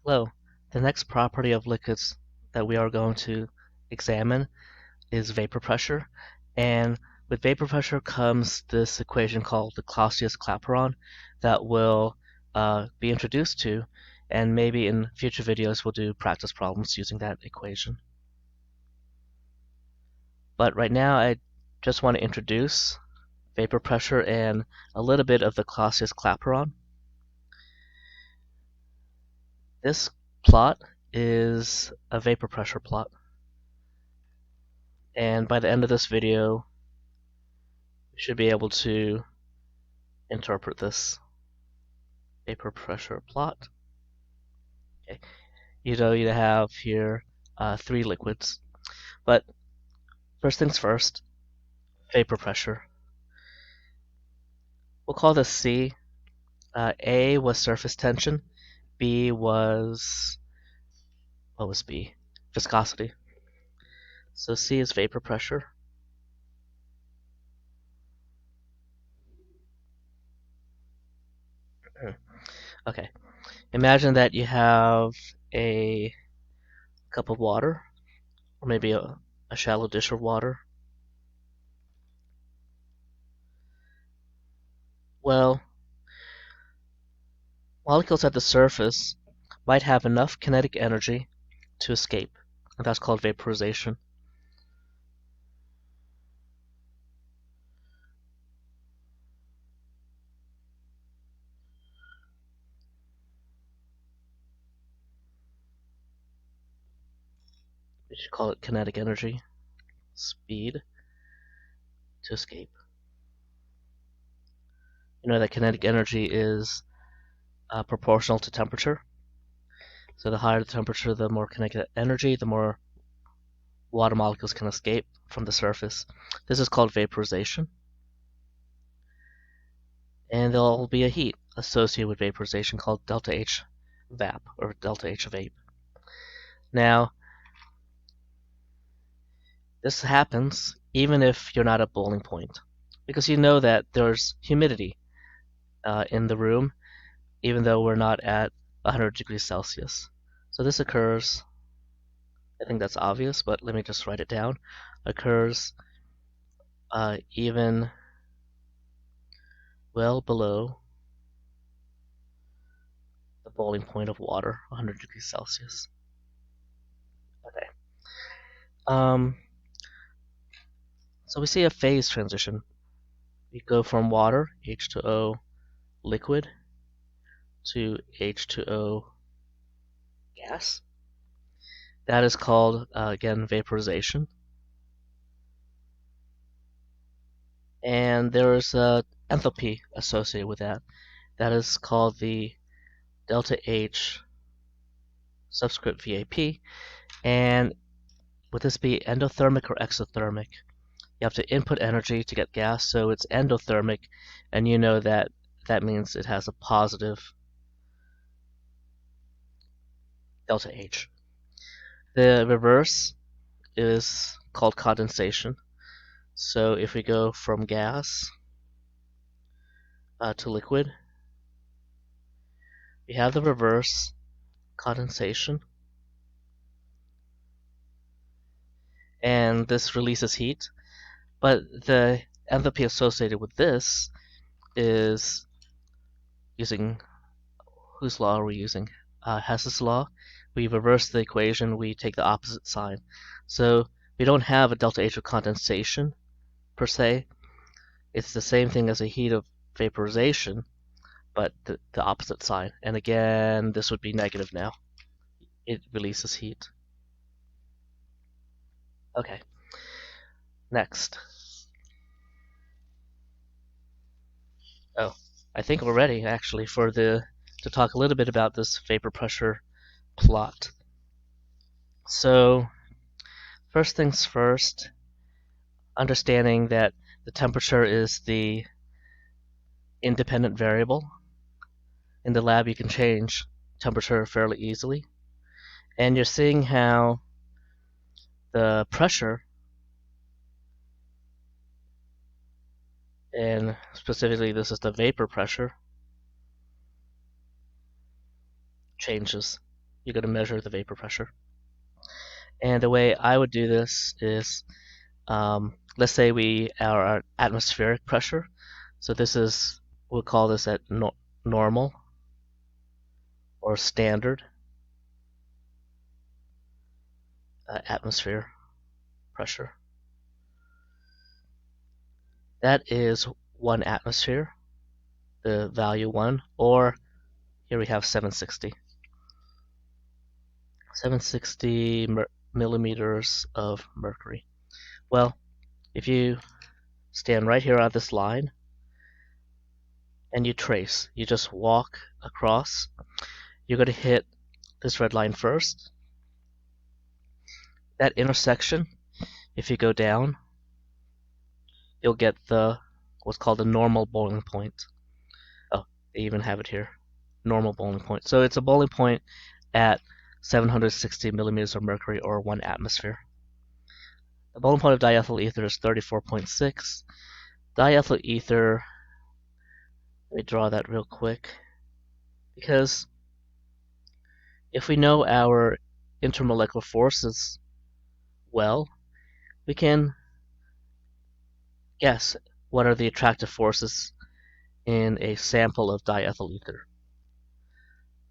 Hello. The next property of liquids that we are going to examine is vapor pressure. And with vapor pressure comes this equation called the Clausius-Clapeyron that we'll be introduced to, and maybe in future videos we'll do practice problems using that equation. But right now I just want to introduce vapor pressure and a little bit of the Clausius-Clapeyron. This plot is a vapor pressure plot. And by the end of this video, you should be able to interpret this vapor pressure plot. Okay. You have here three liquids. But first things first, vapor pressure. We'll call this C. A was surface tension. B was, what was B? Viscosity. So C is vapor pressure. Okay. Imagine that you have a cup of water, or maybe a shallow dish of water. Well, molecules at the surface might have enough kinetic energy to escape, and that's called vaporization. We should call it kinetic energy, speed to escape. You know that kinetic energy is proportional to temperature. So the higher the temperature, the more kinetic energy, the more water molecules can escape from the surface. This is called vaporization. And there'll be a heat associated with vaporization called delta H vap, or delta H vape. Now, this happens even if you're not at boiling point, because you know that there's humidity in the room, even though we're not at 100 degrees Celsius. So this occurs, I think that's obvious, but let me just write it down, occurs even well below the boiling point of water, 100 degrees Celsius. Okay. So we see a phase transition. We go from water, H2O liquid, to H2O gas. That is called, again, vaporization. And there is a enthalpy associated with that. That is called the delta H subscript VAP. And would this be endothermic or exothermic? You have to input energy to get gas, so it's endothermic, and you know that that means it has a positive delta H. The reverse is called condensation. So if we go from gas to liquid, we have the reverse condensation, and this releases heat. But the enthalpy associated with this is using, whose law are we using? Hess's law. We reverse the equation, we take the opposite sign. So we don't have a delta H of condensation per se. It's the same thing as a heat of vaporization, but the opposite sign. And again, this would be negative now. It releases heat. Okay. Next. Oh, I think we're ready actually to talk a little bit about this vapor pressure plot. So, first things first, understanding that the temperature is the independent variable. In the lab, you can change temperature fairly easily. And you're seeing how the pressure, and specifically this is the vapor pressure, changes. you're going to measure the vapor pressure. And the way I would do this is, let's say we are at atmospheric pressure. So this is, we'll call this at normal or standard atmosphere pressure. That is 1 atmosphere, the value 1, or here we have 760. 760 millimeters of mercury. Well, if you stand right here on this line and you trace, you just walk across, you're going to hit this red line first. That intersection, if you go down, you'll get the what's called the normal boiling point. Oh, they even have it here. Normal boiling point. So it's a boiling point at 760 millimeters of mercury, or 1 atmosphere. The boiling point of diethyl ether is 34.6. Diethyl ether, let me draw that real quick, because if we know our intermolecular forces well, we can guess what are the attractive forces in a sample of diethyl ether.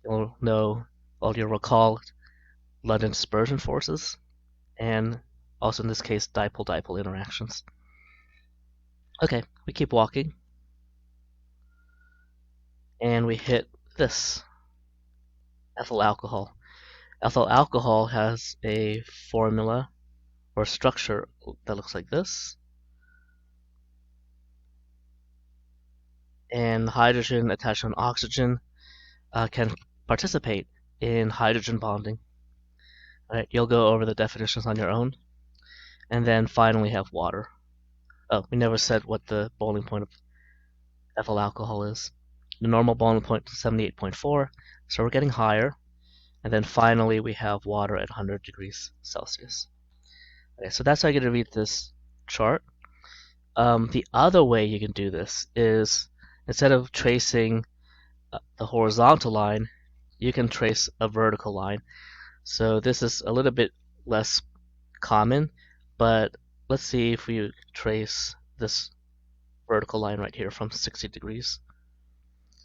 You'll know, well, you'll recall London dispersion forces, and also in this case, dipole-dipole interactions. Okay, we keep walking, and we hit this, ethyl alcohol. Ethyl alcohol has a formula or structure that looks like this. And hydrogen attached to an oxygen can participate in hydrogen bonding. All right, you'll go over the definitions on your own. And then finally have water. Oh, we never said what the boiling point of ethyl alcohol is. The normal boiling point is 78.4, so we're getting higher. And then finally we have water at 100 degrees Celsius. Okay, so that's how you're going to read this chart. The other way you can do this is, instead of tracing the horizontal line, you can trace a vertical line. So this is a little bit less common, but let's see if we trace this vertical line right here from 60 degrees.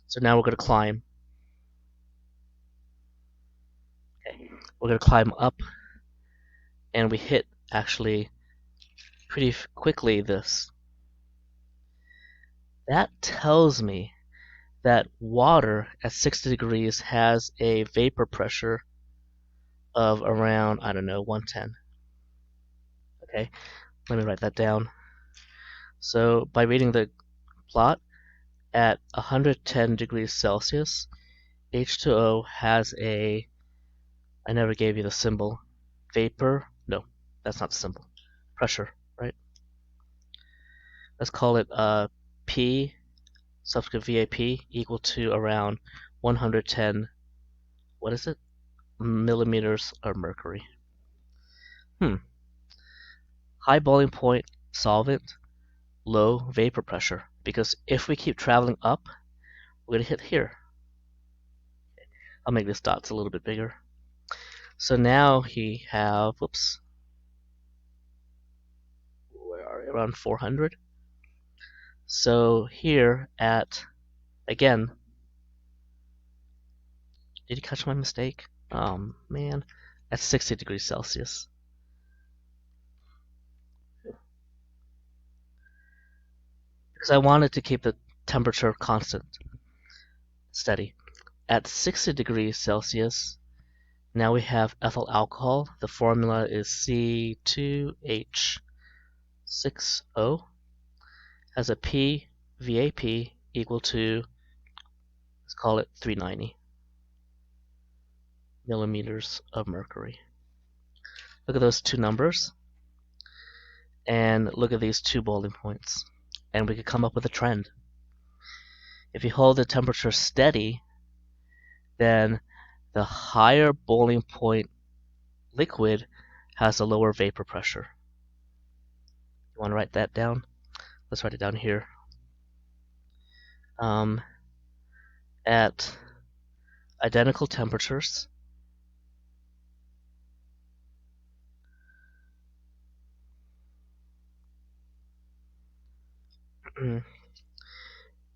So now we're going to climb. Okay, we're going to climb up, and we hit actually pretty quickly this. That tells me that water at 60 degrees has a vapor pressure of around, I don't know, 110. Okay, let me write that down. So by reading the plot, at 110 degrees Celsius, H2O has a, I never gave you the symbol, vapor, no, that's not the symbol, pressure, right? Let's call it P, subscript VAP, equal to around 110, what is it? Millimeters of mercury. High boiling point solvent, low vapor pressure. Because if we keep traveling up, we're going to hit here. I'll make this dots a little bit bigger. So now we have, whoops, where are we? Around 400. So here at, again, did you catch my mistake? Oh man, at 60 degrees Celsius. Because I wanted to keep the temperature constant, steady. At 60 degrees Celsius, now we have ethyl alcohol. The formula is C2H6O. Has a P VAP equal to, let's call it 390 millimeters of mercury. Look at those two numbers, and look at these two boiling points, and we could come up with a trend. If you hold the temperature steady, then the higher boiling point liquid has a lower vapor pressure. You want to write that down? Let's write it down here. At identical temperatures,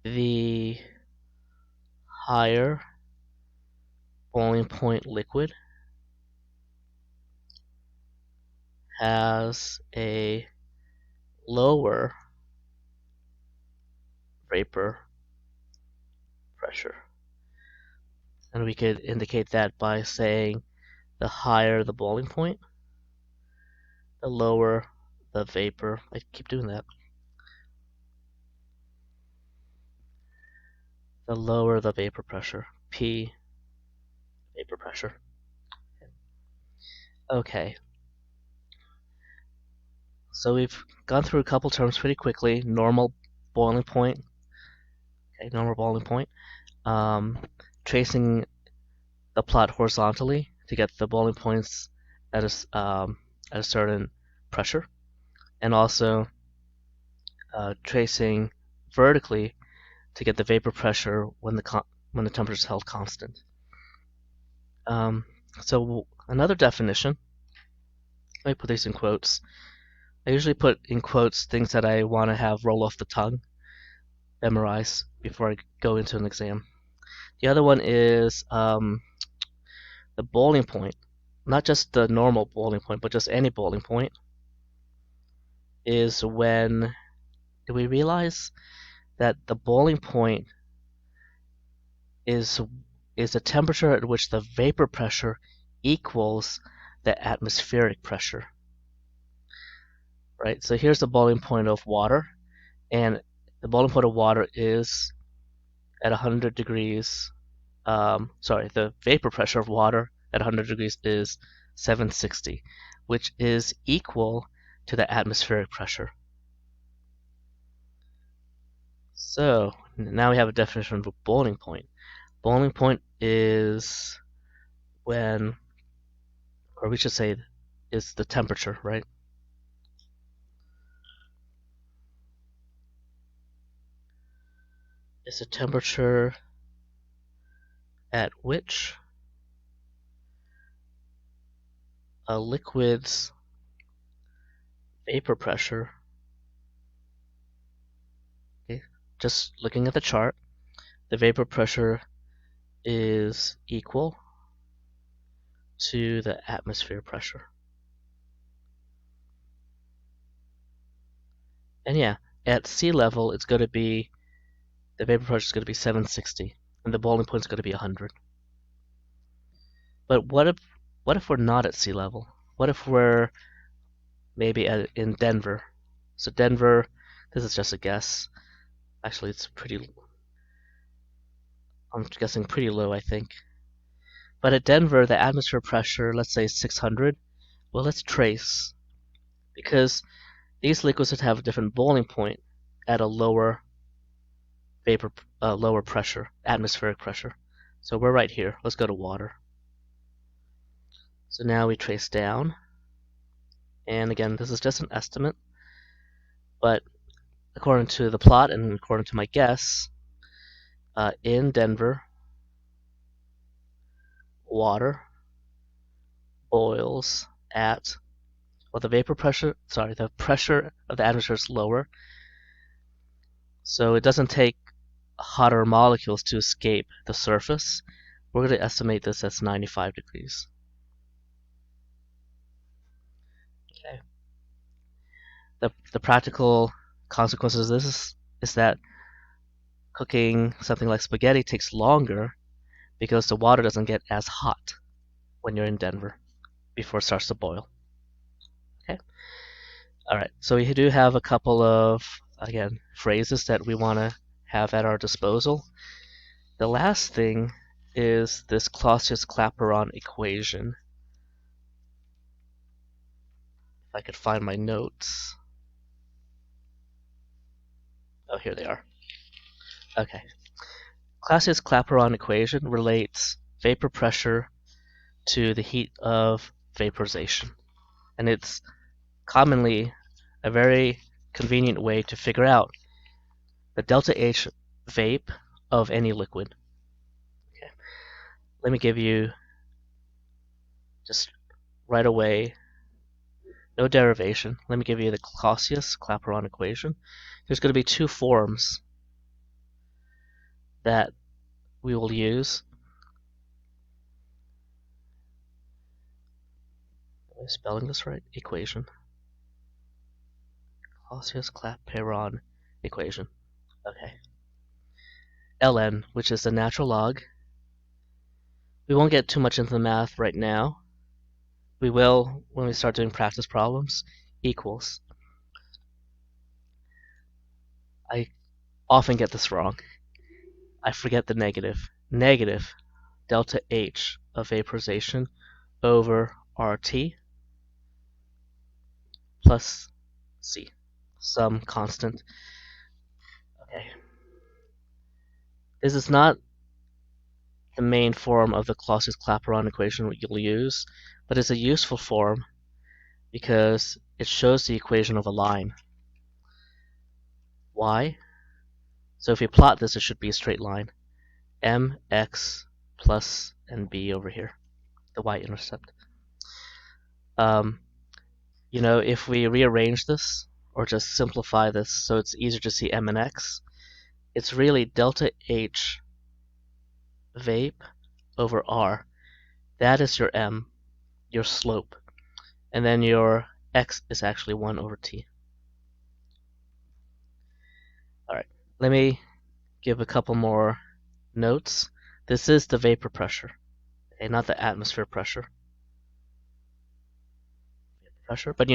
the higher boiling point liquid has a lower vapor pressure. And we could indicate that by saying the higher the boiling point, the lower the vapor. I keep doing that. The lower the vapor pressure. P, vapor pressure. Okay. So we've gone through a couple terms pretty quickly. Normal boiling point. Okay, normal boiling point. Tracing the plot horizontally to get the boiling points at a certain pressure, and also tracing vertically to get the vapor pressure when the temperature is held constant. So another definition, let me put these in quotes. I usually put in quotes things that I want to have roll off the tongue, memorize before I go into an exam. The other one is the boiling point, not just the normal boiling point, but just any boiling point, is when we realize that the boiling point is the temperature at which the vapor pressure equals the atmospheric pressure. Right? So here's the boiling point of water, and the boiling point of water is at 100 degrees. The vapor pressure of water at 100 degrees is 760, which is equal to the atmospheric pressure. So now we have a definition of a boiling point. Boiling point is when, or we should say, is the temperature, right? It's the temperature at which a liquid's vapor pressure, okay, just looking at the chart, the vapor pressure is equal to the atmosphere pressure. And yeah, at sea level, it's going to be, the vapor pressure is going to be 760, and the boiling point is going to be 100. But what if we're not at sea level? What if we're maybe in Denver? So Denver, this is just a guess. Actually, it's I'm guessing pretty low, I think. But at Denver, the atmosphere pressure, let's say 600. Well, let's trace, because these liquids would have a different boiling point at a lower lower pressure, atmospheric pressure. So we're right here. Let's go to water. So now we trace down. And again, this is just an estimate, but according to the plot and according to my guess, in Denver, water boils at, well, the pressure of the atmosphere is lower, so it doesn't take hotter molecules to escape the surface. We're going to estimate this as 95 degrees. Okay. The practical consequences of this is that cooking something like spaghetti takes longer because the water doesn't get as hot when you're in Denver before it starts to boil. Okay. All right. So we do have a couple of, again, phrases that we want to have at our disposal. The last thing is this Clausius-Clapeyron equation. If I could find my notes. Oh, here they are. Okay. Clausius-Clapeyron equation relates vapor pressure to the heat of vaporization. And it's commonly a very convenient way to figure out the delta H vape of any liquid. Okay. Let me give you just right away, no derivation. Let me give you the Clausius-Clapeyron equation. there's going to be two forms that we will use. Am I spelling this right? Equation. Clausius-Clapeyron equation. Okay. ln, which is the natural log. We won't get too much into the math right now. We will when we start doing practice problems. Equals. I often get this wrong. I forget the negative. Negative delta H of vaporization over RT plus C. Some constant. Okay. This is not the main form of the Clausius-Clapeyron equation you'll use, but it's a useful form because it shows the equation of a line. Y. So if you plot this, it should be a straight line. Mx plus and b over here, the y-intercept. If we rearrange this, or just simplify this so it's easier to see m and x, it's really delta H vape over r. That is your m, your slope. And then your x is actually 1 over t. Alright, let me give a couple more notes. This is the vapor pressure, okay, not the atmosphere pressure. But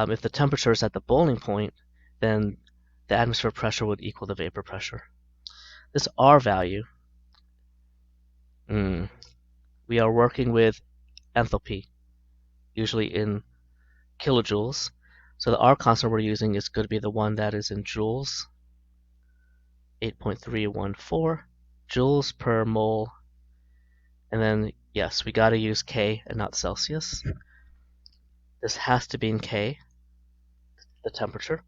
if the temperature is at the boiling point, then the atmosphere pressure would equal the vapor pressure. This R value, we are working with enthalpy, usually in kilojoules. So the R constant we're using is going to be the one that is in joules, 8.314 joules per mole. And then, yes, we got to use K and not Celsius. This has to be in K, the temperature.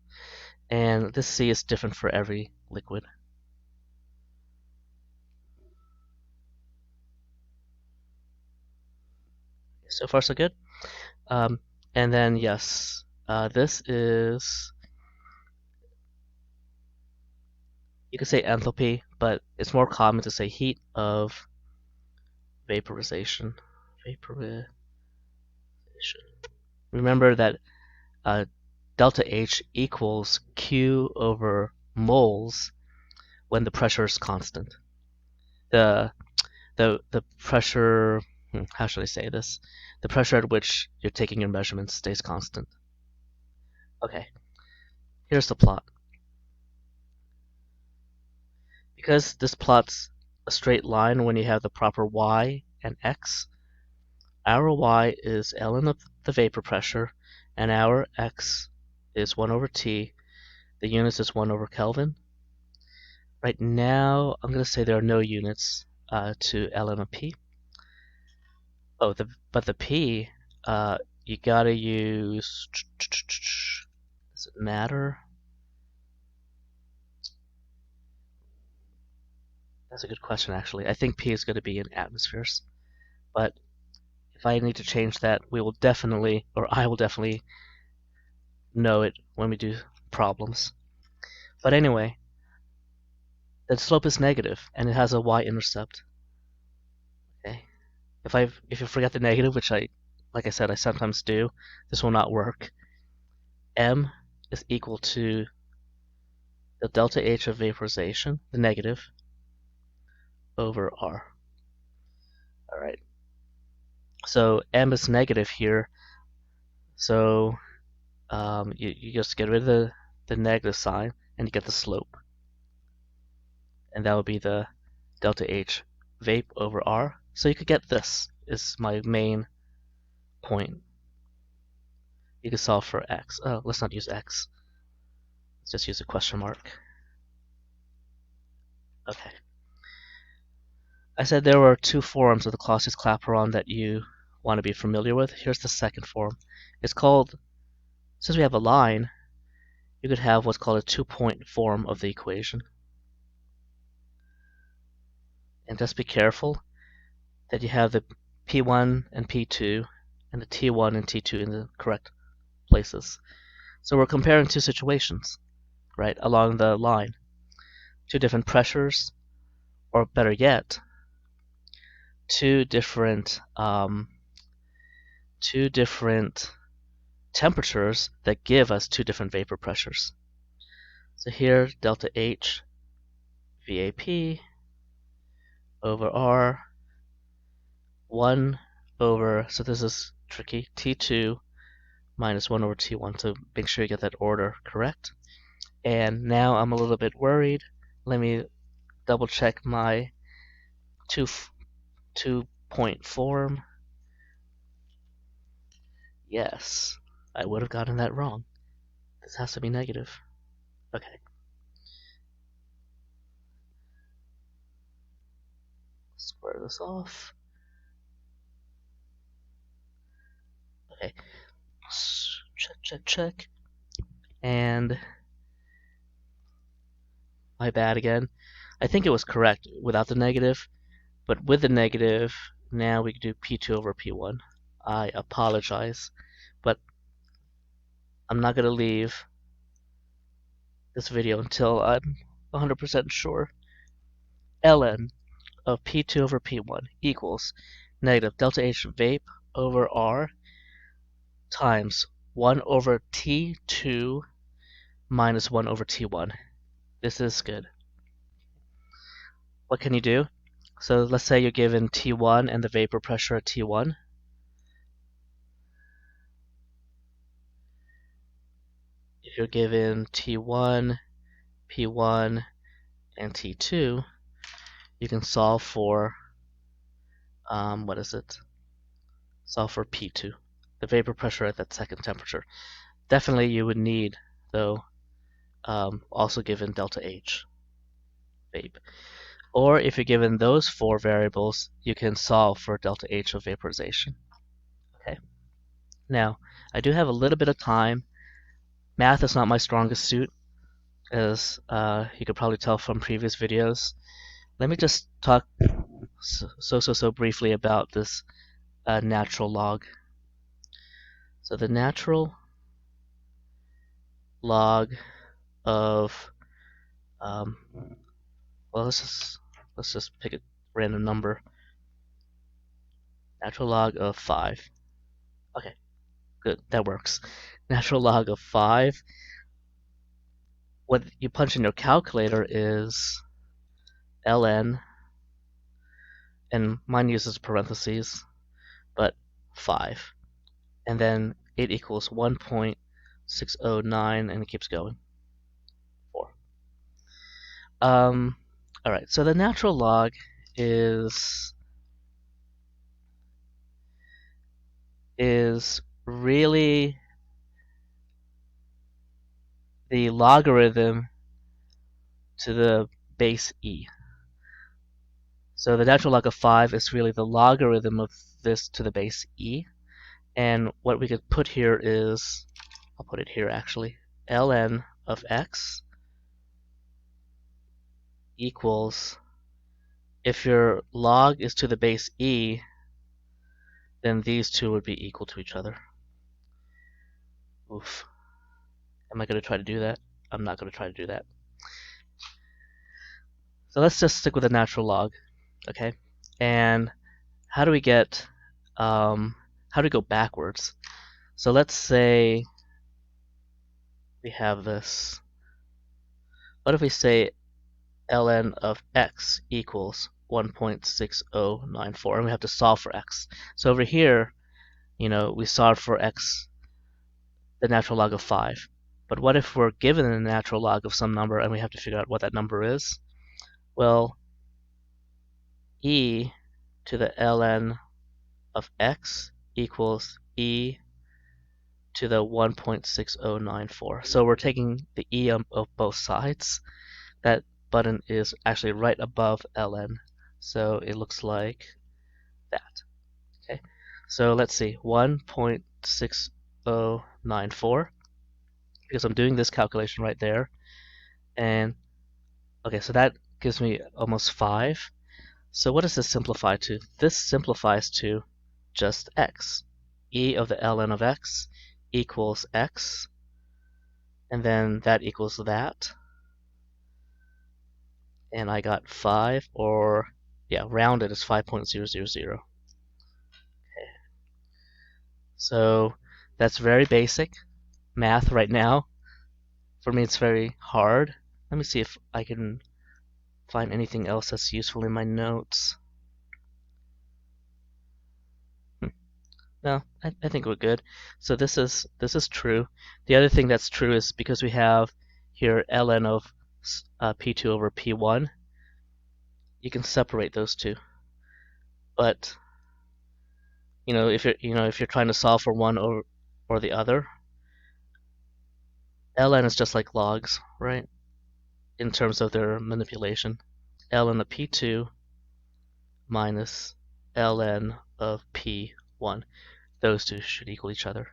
And this C is different for every liquid. So far, so good. And then, yes, this is, you could say enthalpy, but it's more common to say heat of vaporization. Remember that delta H equals Q over moles when the pressure is constant. The pressure, how should I say this? The pressure at which you're taking your measurements stays constant. Okay, here's the plot. Because this plots a straight line when you have the proper y and x, our y is ln of the vapor pressure, and our x is 1 over T. The units is 1 over Kelvin. Right now, I'm going to say there are no units to ln of P. Oh, but the P, you got to use, does it matter? That's a good question, actually. I think P is going to be in atmospheres. But if I need to change that, we will definitely, or I will definitely know it when we do problems. But anyway, the slope is negative, and it has a y-intercept. Okay. If you forget the negative, which like I said, I sometimes do, this will not work. M is equal to the delta H of vaporization, the negative, over R. All right. So M is negative here, so you just get rid of the negative sign, and you get the slope. And that would be the delta H vape over R. So you could get this, is my main point. You could solve for x. Oh, let's not use x. Let's just use a question mark. Okay. I said there were two forms of the Clausius-Clapeyron that you want to be familiar with. Here's the second form. It's called, since we have a line, you could have what's called a two-point form of the equation. And just be careful that you have the P1 and P2 and the T1 and T2 in the correct places. So we're comparing two situations. right, along the line. Two different pressures, or better yet, two different temperatures that give us two different vapor pressures. So here, delta H VAP over R, 1 over, so this is tricky, T2 minus 1 over T1, so make sure you get that order correct. And now I'm a little bit worried. Let me double check my two-point form. Yes, I would have gotten that wrong. This has to be negative. Okay. Square this off. Okay. Check. And my bad again. I think it was correct without the negative, but with the negative, now we can do P2 over P1. I apologize, but I'm not going to leave this video until I'm 100% sure. ln of P2 over P1 equals negative delta H vape over R times 1 over T2 minus 1 over T1. This is good. What can you do? So let's say you're given T1 and the vapor pressure at T1. If you're given T1, P1, and T2, you can solve for, solve for P2, the vapor pressure at that second temperature. Definitely you would need, though, also given delta H, vape. Or if you're given those four variables, you can solve for delta H of vaporization. Okay. Now, I do have a little bit of time. Math is not my strongest suit, as you could probably tell from previous videos. Let me just talk so briefly about this natural log. So the natural log of, well, let's just pick a random number. Natural log of 5. Okay, good, that works. Natural log of 5. What you punch in your calculator is ln, and mine uses parentheses, but 5. And then it equals 1.609, and it keeps going. 4. Alright, so the natural log is really the logarithm to the base e. So the natural log of 5 is really the logarithm of this to the base e. And what we could put here is, I'll put it here actually, ln of x equals, if your log is to the base e, then these two would be equal to each other. Oof. Am I going to try to do that? I'm not going to try to do that. So let's just stick with the natural log, okay? And how do we get, how do we go backwards? So let's say we have this. What if we say ln of x equals 1.6094, and we have to solve for x. So over here, we solve for x, the natural log of 5. But what if we're given the natural log of some number and we have to figure out what that number is? Well, e to the ln of x equals e to the 1.6094. So we're taking the e of both sides. That button is actually right above ln, so it looks like that. Okay, so let's see, 1.6094, because I'm doing this calculation right there, and okay, so that gives me almost 5. So what does this simplify to? This simplifies to just x. E of the ln of x equals x and then that equals that. And I got 5, or yeah, rounded is 5.000. Okay. So that's very basic math right now. For me, it's very hard. Let me see if I can find anything else that's useful in my notes. No, I think we're good. So this is true. The other thing that's true is because we have here ln of p2 over p1, you can separate those two. But if you're trying to solve for one or the other, ln is just like logs, right? In terms of their manipulation. ln of p2 minus ln of p1. Those two should equal each other.